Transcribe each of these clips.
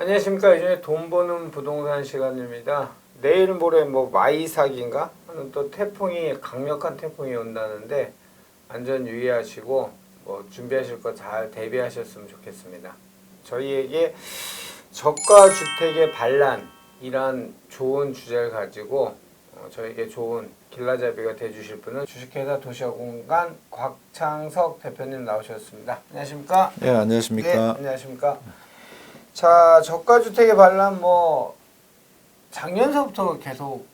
안녕하십니까. 요즘에 돈 버는 부동산 시간입니다. 내일 모레 뭐 마이삭인가 하는 또 태풍이 강력한 태풍이 온다는데 안전 유의하시고 뭐 준비하실 거 잘 대비하셨으면 좋겠습니다. 저희에게 저가 주택의 반란이란 좋은 주제를 가지고 저에게 좋은 길라잡이가 돼주실 분은 주식회사 도시공간 곽창석 대표님 나오셨습니다. 안녕하십니까? 네, 안녕하십니까? 네, 안녕하십니까? 자, 저가주택의 반란 뭐 작년서부터 계속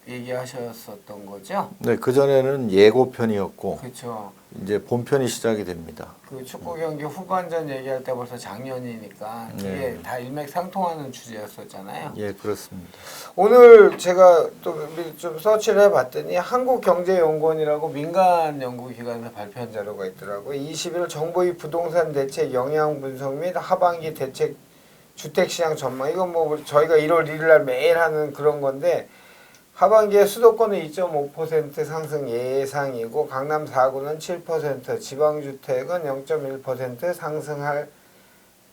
얘기하셨었던 거죠? 네, 그전에는 예고편이었고 그렇죠. 이제 본편이 시작이 됩니다. 그 축구 경기 후반전 얘기할 때 벌써 작년이니까 이게 네. 다 일맥상통하는 주제였었잖아요. 예, 그렇습니다. 오늘 제가 또 좀 서치를 해봤더니 한국경제연구원이라고 민간 연구기관에서 발표한 자료가 있더라고요. 20일 정부의 부동산 대책 영향 분석 및 하반기 대책 주택시장 전망. 이건 뭐 저희가 1월 1일 날 매일 하는 그런 건데 하반기에 수도권은 2.5% 상승 예상이고 강남 4구는 7%, 지방주택은 0.1% 상승할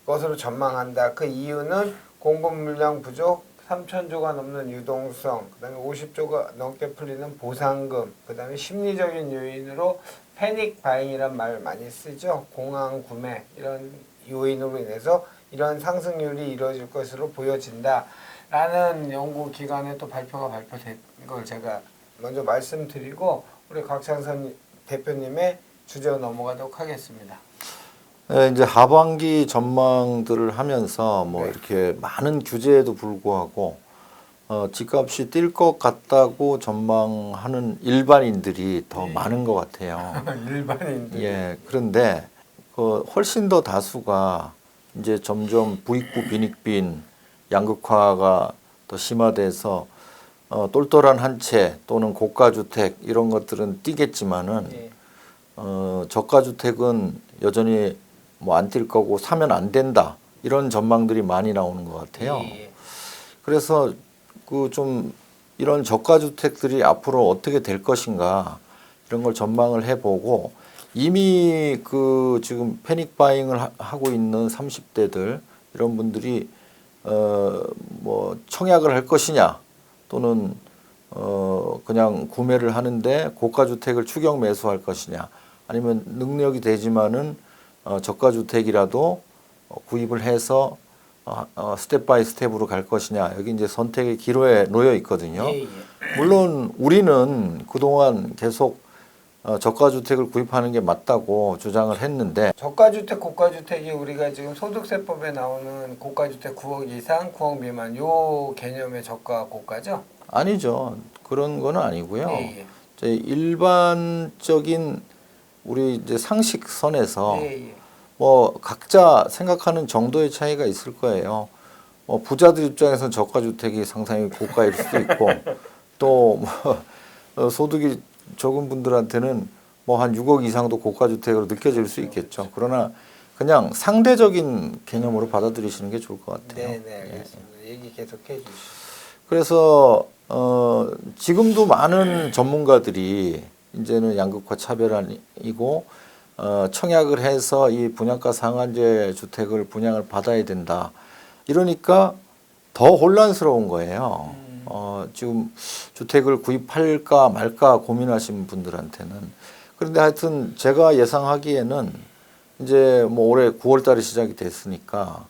것으로 전망한다. 그 이유는 공급 물량 부족, 3,000조가 넘는 유동성, 그다음에 50조가 넘게 풀리는 보상금, 그다음에 심리적인 요인으로 패닉 바잉이란 말 많이 쓰죠. 공황 구매 이런 요인으로 인해서 이런 상승률이 이루어질 것으로 보여진다. 라는 연구기관의 또 발표가 발표된 걸 제가 먼저 말씀드리고 우리 곽창선 대표님의 주제로 넘어가도록 하겠습니다. 네, 이제 하반기 전망들을 하면서 뭐 네. 이렇게 많은 규제에도 불구하고 집값이 뛸 것 같다고 전망하는 일반인들이 더 네. 많은 것 같아요. 일반인들. 예, 그런데 훨씬 더 다수가 이제 점점 부익부 빈익빈 양극화가 더 심화돼서 똘똘한 한 채 또는 고가 주택 이런 것들은 뛰겠지만은 네. 저가 주택은 여전히 뭐 안 뛸 거고 사면 안 된다 이런 전망들이 많이 나오는 것 같아요. 예. 그래서 그 좀 이런 저가 주택들이 앞으로 어떻게 될 것인가 이런 걸 전망을 해보고 이미 그 지금 패닉 바잉을 하고 있는 30대들 이런 분들이 뭐 청약을 할 것이냐 또는 그냥 구매를 하는데 고가 주택을 추격 매수할 것이냐 아니면 능력이 되지만은 저가 주택이라도 구입을 해서 스텝 바이 스텝으로 갈 것이냐 여기 이제 선택의 기로에 놓여 있거든요. 예, 예. 물론 우리는 그동안 계속 저가 주택을 구입하는 게 맞다고 주장을 했는데 저가주택, 고가주택이 우리가 지금 소득세법에 나오는 고가주택 9억 이상, 9억 미만 요 개념의 저가 고가죠? 아니죠. 그런 건 아니고요. 예, 예. 이제 일반적인 우리 이제 상식선에서 예, 예. 뭐 각자 생각하는 정도의 차이가 있을 거예요. 부자들 입장에서는 저가 주택이 상당히 고가일 수도 있고 또 뭐 소득이 적은 분들한테는 뭐 한 6억 이상도 고가 주택으로 느껴질 수 있겠죠. 그러나 그냥 상대적인 개념으로 받아들이시는 게 좋을 것 같아요. 네, 네, 알겠습니다. 얘기 계속해 주시죠. 그래서 지금도 많은 전문가들이 이제는 양극화 차별이고 청약을 해서 이 분양가 상한제 주택을 분양을 받아야 된다. 이러니까 더 혼란스러운 거예요. 지금 주택을 구입할까 말까 고민하시는 분들한테는. 그런데 하여튼 제가 예상하기에는 이제 뭐 올해 9월 달에 시작이 됐으니까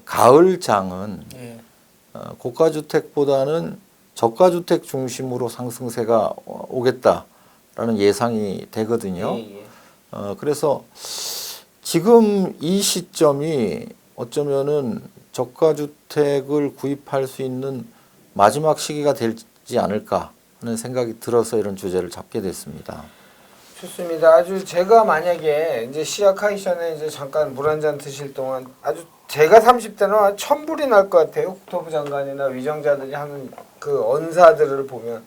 가을장은 예. 고가 주택보다는 저가 주택 중심으로 상승세가 오겠다라는 예상이 되거든요. 예, 예. 그래서 지금 이 시점이 어쩌면은 저가 주택을 구입할 수 있는 마지막 시기가 되지 않을까 하는 생각이 들어서 이런 주제를 잡게 됐습니다. 좋습니다. 아주 제가 만약에 이제 시작하기 전에 이제 잠깐 물 한 잔 드실 동안 아주 제가 30대는 천불이 날 것 같아요. 국토부 장관이나 위정자들이 하는 그 언사들을 보면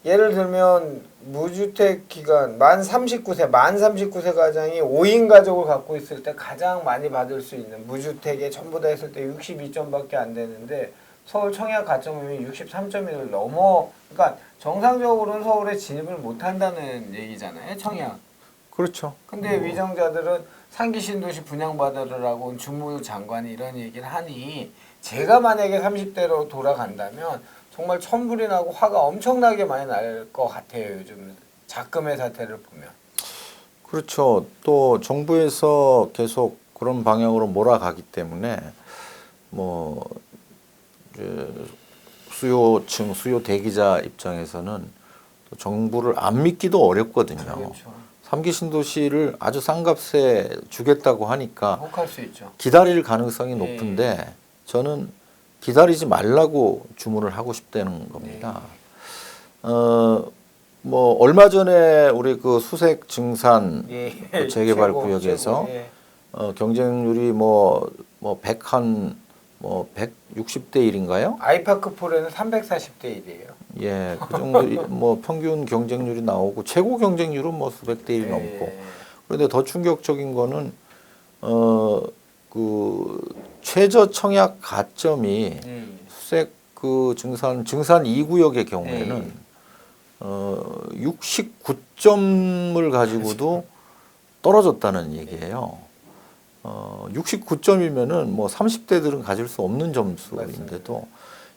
예를 들면 무주택 기간 만 39세 가장이 5인 가족을 갖고 있을 때 가장 많이 받을 수 있는 무주택에 전부 다 했을 때 62점밖에 안 되는데 서울 청약 가점이 63점을 넘어 그러니까 정상적으로는 서울에 진입을 못 한다는 얘기잖아요. 청약. 그렇죠. 근데 위정자들은 상기 신도시 분양받으라고 온 주무 장관이 이런 얘기를 하니 제가 만약에 30대로 돌아간다면 정말 천불이 나고 화가 엄청나게 많이 날 것 같아요. 요즘 작금의 사태를 보면. 그렇죠. 또 정부에서 계속 그런 방향으로 몰아가기 때문에 뭐 이제 수요층, 수요 대기자 입장에서는 또 정부를 안 믿기도 어렵거든요. 그렇죠. 3기 신도시를 아주 싼 값에 주겠다고 하니까 혹할 수 있죠. 기다릴 가능성이 예. 높은데 저는 기다리지 말라고 주문을 하고 싶다는 겁니다. 뭐 얼마 전에 우리 그 수색 증산 예. 그 재개발 최고, 구역에서 최고, 예. 경쟁률이 뭐 100한 뭐 160대 1인가요? 아이파크 폴에는 340대 1이에요. 예, 그 정도 뭐 평균 경쟁률이 나오고 최고 경쟁률은 뭐 수백 대 1이 넘고. 그런데 더 충격적인 거는 그 최저 청약 가점이 수색 그 증산 2구역의 경우에는 69점을 가지고도 떨어졌다는 얘기예요. 69점이면은 뭐 30대들은 가질 수 없는 점수인데도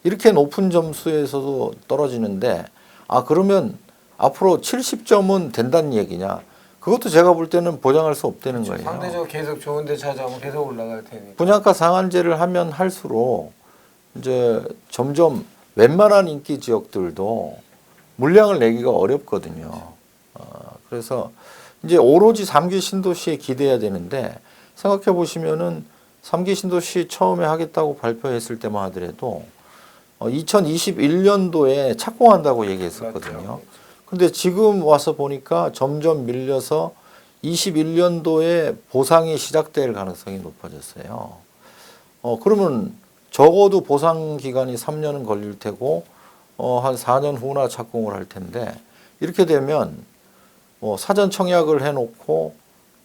이렇게 높은 점수에서도 떨어지는데 그러면 앞으로 70점은 된다는 얘기냐? 그것도 제가 볼 때는 보장할 수 없다는 그렇죠. 거예요. 상대적으로 계속 좋은 데 찾아오면 계속 올라갈 테니까. 분양가 상한제를 하면 할수록 이제 점점 웬만한 인기 지역들도 물량을 내기가 어렵거든요. 그래서 이제 오로지 3기 신도시에 기대해야 되는데 생각해 보시면은 3기 신도시 처음에 하겠다고 발표했을 때만 하더라도 2021년도에 착공한다고 얘기했었거든요. 그렇죠. 근데 지금 와서 보니까 점점 밀려서 21년도에 보상이 시작될 가능성이 높아졌어요. 그러면 적어도 보상 기간이 3년은 걸릴 테고 한 4년 후나 착공을 할 텐데 이렇게 되면 사전 청약을 해놓고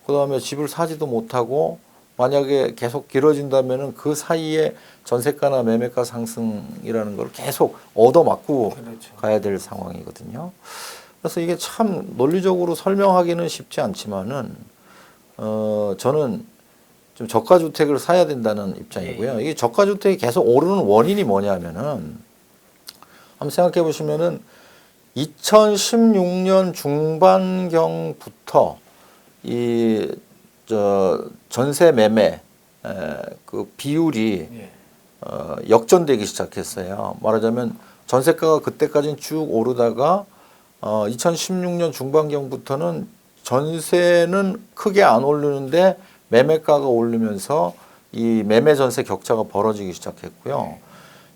그다음에 집을 사지도 못하고 만약에 계속 길어진다면은 그 사이에 전세가나 매매가 상승이라는 걸 계속 얻어맞고 그렇죠. 가야 될 상황이거든요. 그래서 이게 참 논리적으로 설명하기는 쉽지 않지만은 저는 좀 저가 주택을 사야 된다는 입장이고요. 이게 저가 주택이 계속 오르는 원인이 뭐냐면은 한번 생각해 보시면은 2016년 중반경부터 이 전세 매매 그 비율이 역전되기 시작했어요. 말하자면 전세가가 그때까지는 쭉 오르다가 2016년 중반경부터는 전세는 크게 안 오르는데 매매가가 오르면서 이 매매 전세 격차가 벌어지기 시작했고요.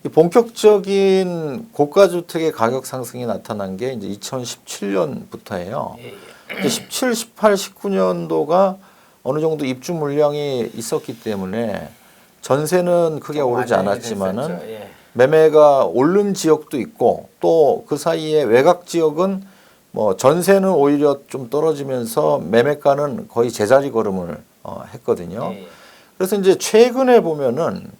이 본격적인 고가 주택의 가격 상승이 나타난 게 이제 2017년부터예요. 17, 18, 19년도가 어느 정도 입주 물량이 있었기 때문에 전세는 크게 오르지 않았지만은 매매가 오른 지역도 있고 또 그 사이에 외곽 지역은 뭐 전세는 오히려 좀 떨어지면서 매매가는 거의 제자리 걸음을 했거든요. 그래서 이제 최근에 보면은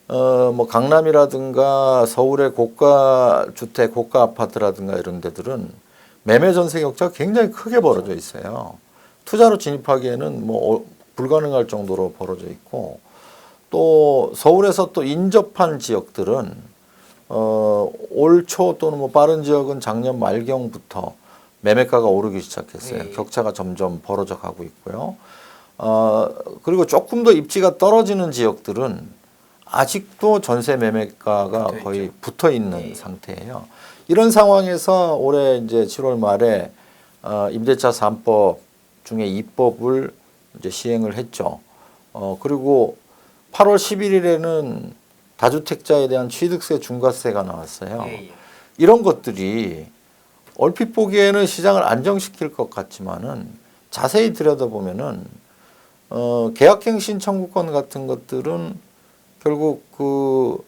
뭐 강남이라든가 서울의 고가 주택, 고가 아파트라든가 이런 데들은 매매 전세 격차가 굉장히 크게 벌어져 있어요. 투자로 진입하기에는 뭐 불가능할 정도로 벌어져 있고 또 서울에서 또 인접한 지역들은 올 초 또는 뭐 빠른 지역은 작년 말경부터 매매가가 오르기 시작했어요. 격차가 점점 벌어져 가고 있고요. 그리고 조금 더 입지가 떨어지는 지역들은 아직도 전세 매매가가 거의 붙어 있는 상태예요. 이런 상황에서 올해 이제 7월 말에 임대차 3법 중에 2법을 이제 시행을 했죠. 그리고 8월 11일에는 다주택자에 대한 취득세 중과세가 나왔어요. 이런 것들이 얼핏 보기에는 시장을 안정시킬 것 같지만은 자세히 들여다보면은 계약갱신 청구권 같은 것들은 결국 그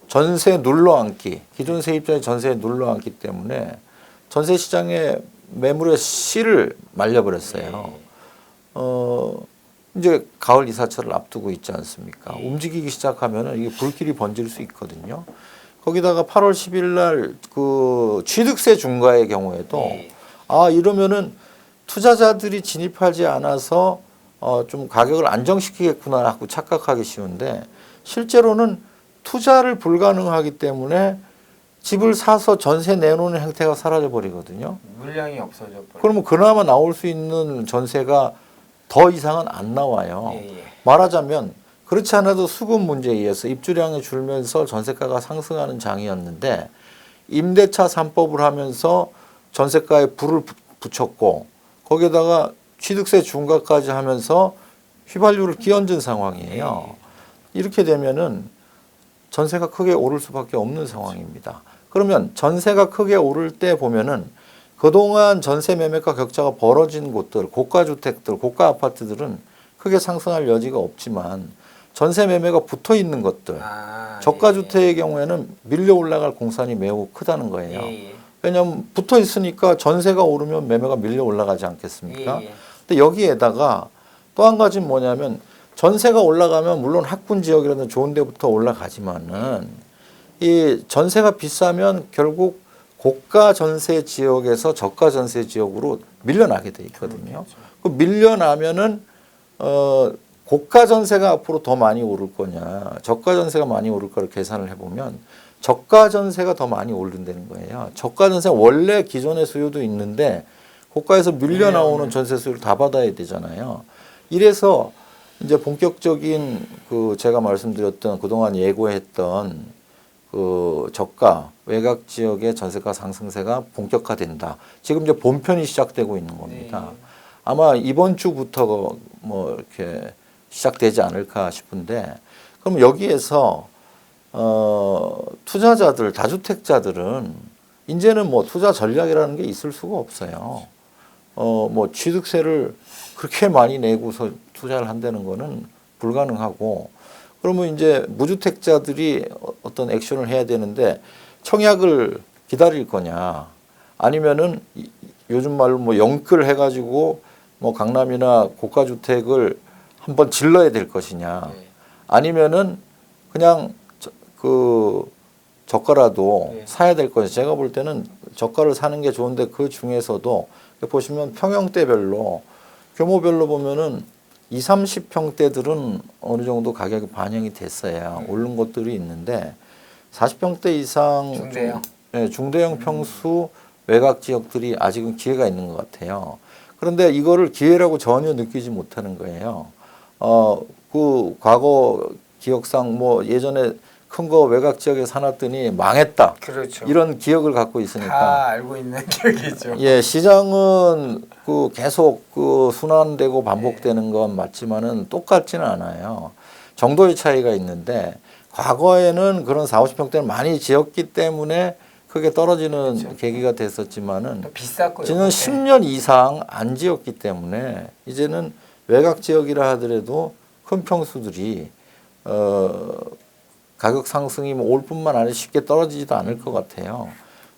전세 눌러앉기, 기존 세입자의 전세에 눌러앉기 때문에 전세 시장에 매물의 씨를 말려버렸어요. 이제 가을 이사철을 앞두고 있지 않습니까? 움직이기 시작하면은 이게 불길이 번질 수 있거든요. 거기다가 8월 10일 날 그 취득세 중과의 경우에도 이러면은 투자자들이 진입하지 않아서 좀 가격을 안정시키겠구나 하고 착각하기 쉬운데 실제로는 투자를 불가능하기 때문에 집을 사서 전세 내놓는 형태가 사라져 버리거든요. 물량이 없어져 버려. 그러면 그나마 나올 수 있는 전세가 더 이상은 안 나와요. 예. 말하자면 그렇지 않아도 수급 문제에 의해서 입주량이 줄면서 전세가가 상승하는 장이었는데 임대차 3법을 하면서 전세가에 불을 붙였고 거기에다가 취득세 중과까지 하면서 휘발유를 끼얹은 상황이에요. 이렇게 되면은 전세가 크게 오를 수밖에 없는 상황입니다. 그러면 전세가 크게 오를 때 보면은 그동안 전세 매매가 격차가 벌어진 곳들, 고가 주택들, 고가 아파트들은 크게 상승할 여지가 없지만 전세 매매가 붙어 있는 것들, 저가 주택의 경우에는 밀려 올라갈 공산이 매우 크다는 거예요. 왜냐하면 붙어 있으니까 전세가 오르면 매매가 밀려 올라가지 않겠습니까? 근데 여기에다가 또 한 가지는 뭐냐면 전세가 올라가면 물론 학군 지역이라든 좋은 데부터 올라가지만은 이 전세가 비싸면 결국 고가 전세 지역에서 저가 전세 지역으로 밀려나게 돼 있거든요. 그 밀려나면은 고가 전세가 앞으로 더 많이 오를 거냐, 저가 전세가 많이 오를 거를 계산을 해보면 저가 전세가 더 많이 오른다는 거예요. 저가 전세 원래 기존의 수요도 있는데 고가에서 밀려 나오는 전세 수요를 다 받아야 되잖아요. 이래서 이제 본격적인 그 제가 말씀드렸던 그동안 예고했던 그 저가 외곽 지역의 전세가 상승세가 본격화된다. 지금 이제 본편이 시작되고 있는 겁니다. 아마 이번 주부터 뭐 이렇게 시작되지 않을까 싶은데 그럼 여기에서 투자자들, 다주택자들은 이제는 뭐 투자 전략이라는 게 있을 수가 없어요. 뭐 취득세를 그렇게 많이 내고서 투자를 한다는 거는 불가능하고 그러면 이제 무주택자들이 어떤 액션을 해야 되는데 청약을 기다릴 거냐 아니면은 요즘 말로 뭐 영끌 해가지고 뭐 강남이나 고가주택을 한번 질러야 될 것이냐 아니면은 그냥 그 저가라도 사야 될 것이냐 제가 볼 때는 저가를 사는 게 좋은데 그 중에서도 보시면 평형대별로 규모별로 보면은 20, 30평대들은 어느 정도 가격이 반영이 됐어야 오른 것들이 있는데 40평대 이상 중대형, 중대형 평수 외곽 지역들이 아직은 기회가 있는 것 같아요. 그런데 이거를 기회라고 전혀 느끼지 못하는 거예요. 그 과거 기억상 뭐 예전에 큰 거 외곽 지역에 사놨더니 망했다. 그렇죠. 이런 기억을 갖고 있으니까. 다 알고 있는 기억이죠. 예, 시장은 그 계속 그 순환되고 반복되는 건 맞지만은 똑같지는 않아요. 정도의 차이가 있는데 과거에는 그런 40, 50평대를 많이 지었기 때문에 크게 떨어지는 그렇죠. 계기가 됐었지만은 비쌌고요. 지난 10년 이상 안 지었기 때문에 이제는 외곽 지역이라 하더라도 큰 평수들이 가격 상승이 뭐 올 뿐만 아니라 쉽게 떨어지지도 않을 것 같아요.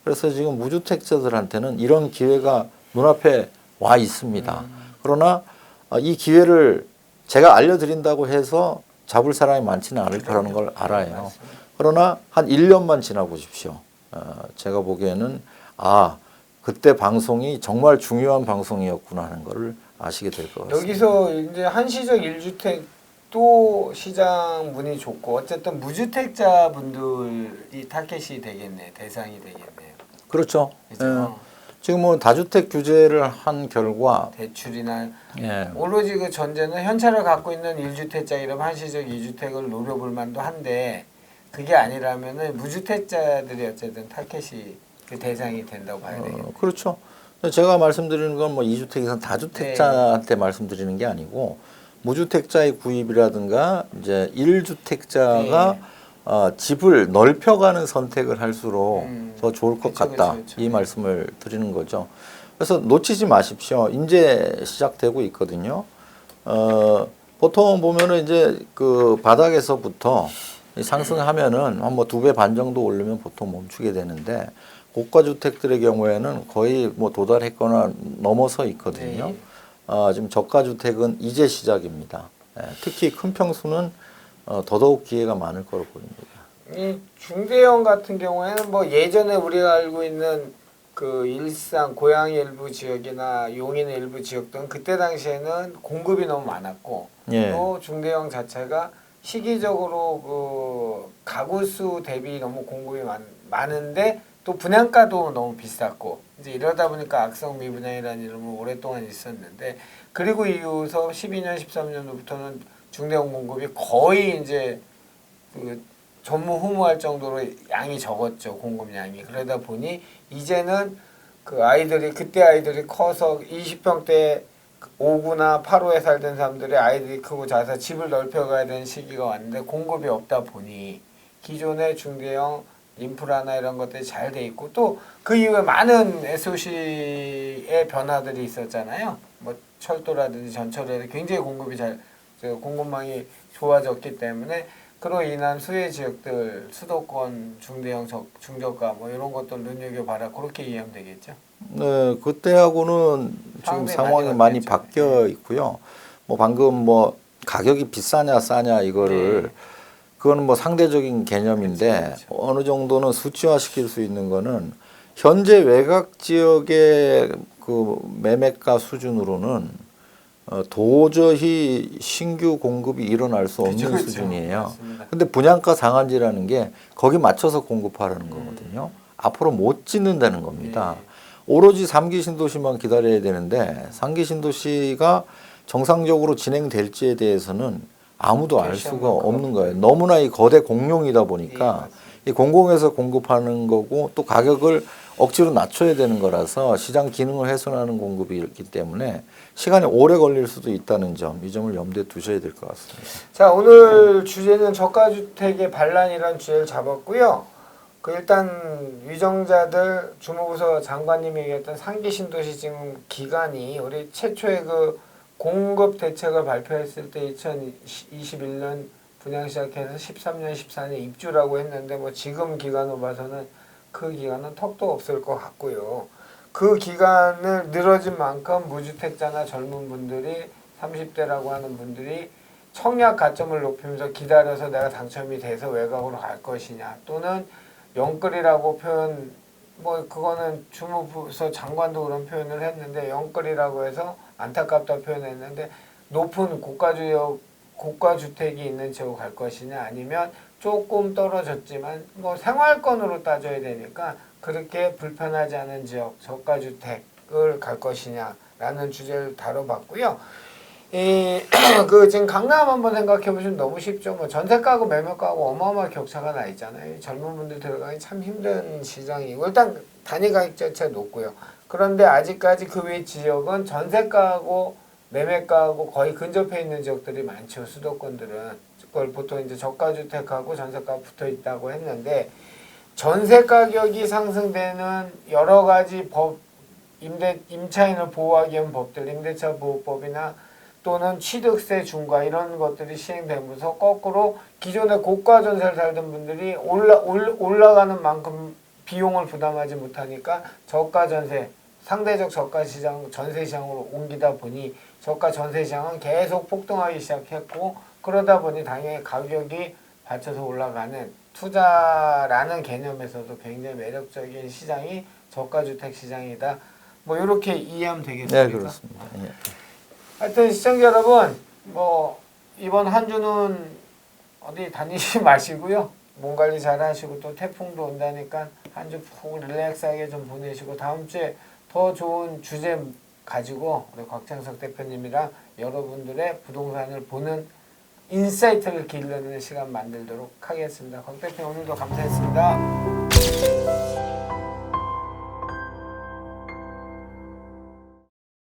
그래서 지금 무주택자들한테는 이런 기회가 눈앞에 와 있습니다. 그러나 이 기회를 제가 알려드린다고 해서 잡을 사람이 많지는 않을 거라는 걸 알아요. 그러나 한 1년만 지나보십시오. 제가 보기에는 그때 방송이 정말 중요한 방송이었구나 하는 것을 아시게 될 것 같습니다. 여기서 이제 한시적 1주택 또 시장 문이 좋고 어쨌든 무주택자 분들이 타겟이 되겠네, 대상이 되겠네요. 그렇죠. 그렇죠? 지금 뭐 다주택 규제를 한 결과 대출이나 오로지 그 전제는 현찰을 갖고 있는 1주택자이라면 한시적 2주택을 노려볼 만도 한데 그게 아니라면은 무주택자들이 어쨌든 타겟이 그 대상이 된다고 봐야 되겠네요. 그렇죠. 제가 말씀드리는 건 뭐 2주택 이상 다주택자한테 말씀드리는 게 아니고 무주택자의 구입이라든가 이제 1주택자가 집을 넓혀가는 선택을 할수록 더 좋을 것 같다. 그쵸. 이 말씀을 드리는 거죠. 그래서 놓치지 마십시오. 이제 시작되고 있거든요. 보통 보면은 이제 그 바닥에서부터 상승하면은 한 뭐 2배 반 정도 오르면 보통 멈추게 되는데 고가 주택들의 경우에는 거의 뭐 도달했거나 넘어서 있거든요. 지금 저가 주택은 이제 시작입니다. 특히 큰 평수는 더더욱 기회가 많을 거로 보입니다. 이 중대형 같은 경우에는 뭐 예전에 우리가 알고 있는 그 일산 고양이 일부 지역이나 용인 일부 지역 등 그때 당시에는 공급이 너무 많았고 예. 또 중대형 자체가 시기적으로 그 가구 수 대비 너무 공급이 많은데 또 분양가도 너무 비쌌고 이제 이러다 보니까 악성 미분양이라는 이름은 오랫동안 있었는데 그리고 이후서 12년 13년도부터는 중대형 공급이 거의 이제 그 전무후무할 정도로 양이 적었죠. 공급량이. 그러다 보니 이제는 그 아이들이 그때 아이들이 커서 20평대 5구나 8호에 살던 사람들이 아이들이 크고 자라서 집을 넓혀가야 되는 시기가 왔는데 공급이 없다 보니 기존의 중대형 인프라나 이런 것들이 잘 돼 있고 또 그 이후에 많은 SOC의 변화들이 있었잖아요. 뭐 철도라든지 전철에 굉장히 공급이 공급망이 좋아졌기 때문에 그로 인한 수혜 지역들 수도권 중대형 중저가 뭐 이런 것들 눈여겨봐라 그렇게 이해하면 되겠죠. 네, 그때하고는 지금 상황이 많이 바뀌어 있고요. 뭐 방금 뭐 가격이 비싸냐 싸냐 이거를 그거는 뭐 상대적인 개념인데 그렇죠. 어느 정도는 수치화시킬 수 있는 거는 현재 외곽 지역의 그 매매가 수준으로는 도저히 신규 공급이 일어날 수 없는 그렇죠. 수준이에요. 맞습니다. 근데 분양가 상한제라는 게 거기 맞춰서 공급하라는 거거든요. 앞으로 못 짓는다는 겁니다. 오로지 3기 신도시만 기다려야 되는데 3기 신도시가 정상적으로 진행될지에 대해서는 아무도 알 수가 없는 거예요. 너무나 이 거대 공룡이다 보니까 이 공공에서 공급하는 거고 또 가격을 억지로 낮춰야 되는 거라서 시장 기능을 훼손하는 공급이 있기 때문에 시간이 오래 걸릴 수도 있다는 점, 이 점을 염두에 두셔야 될 것 같습니다. 자, 오늘 주제는 저가주택의 반란이라는 주제를 잡았고요. 그 일단 위정자들 주무부서 장관님이 얘기했던 3기 신도시 지금 기간이 우리 최초의 그 공급 대책을 발표했을 때 2021년 분양 시작해서 13년, 14년 입주라고 했는데 뭐 지금 기간으로 봐서는 그 기간은 턱도 없을 것 같고요. 그 기간을 늘어진 만큼 무주택자나 젊은 분들이 30대라고 하는 분들이 청약 가점을 높이면서 기다려서 내가 당첨이 돼서 외곽으로 갈 것이냐 또는 영끌이라고 표현 뭐 그거는 주무부서 장관도 그런 표현을 했는데 영끌이라고 해서 안타깝다 표현했는데 높은 고가주택이 있는 지역으로 갈 것이냐 아니면 조금 떨어졌지만 뭐 생활권으로 따져야 되니까 그렇게 불편하지 않은 지역 저가주택을 갈 것이냐라는 주제를 다뤄봤고요. 그 지금 강남 한번 생각해 보시면 너무 쉽죠. 뭐 전세가하고 매매가하고 어마어마한 격차가 나 있잖아요. 젊은 분들 들어가기 참 힘든 시장이고 일단 단위 가격 자체가 높고요. 그런데 아직까지 그 외 지역은 전세가하고 매매가하고 거의 근접해 있는 지역들이 많죠. 수도권들은 그걸 보통 이제 저가주택하고 전세가 붙어 있다고 했는데 전세 가격이 상승되는 여러 가지 법 임차인을 보호하기 위한 법들 임대차 보호법이나 또는 취득세 중과 이런 것들이 시행되면서 거꾸로 기존에 고가 전세를 살던 분들이 올라가는 만큼 비용을 부담하지 못하니까 저가 전세, 상대적 저가 시장, 전세 시장으로 옮기다 보니 저가 전세 시장은 계속 폭등하기 시작했고 그러다 보니 당연히 가격이 받쳐서 올라가는 투자라는 개념에서도 굉장히 매력적인 시장이 저가주택 시장이다. 뭐 이렇게 이해하면 되겠습니까? 네, 그렇습니다. 예. 하여튼 시청자 여러분 뭐 이번 한 주는 어디 다니지 마시고요. 몸 관리 잘 하시고 또 태풍도 온다니까 한 주 푹 릴렉스하게 좀 보내시고 다음 주에 더 좋은 주제 가지고 우리 곽창석 대표님이랑 여러분들의 부동산을 보는 인사이트를 기르는 시간 만들도록 하겠습니다. 곽 대표 오늘도 감사했습니다.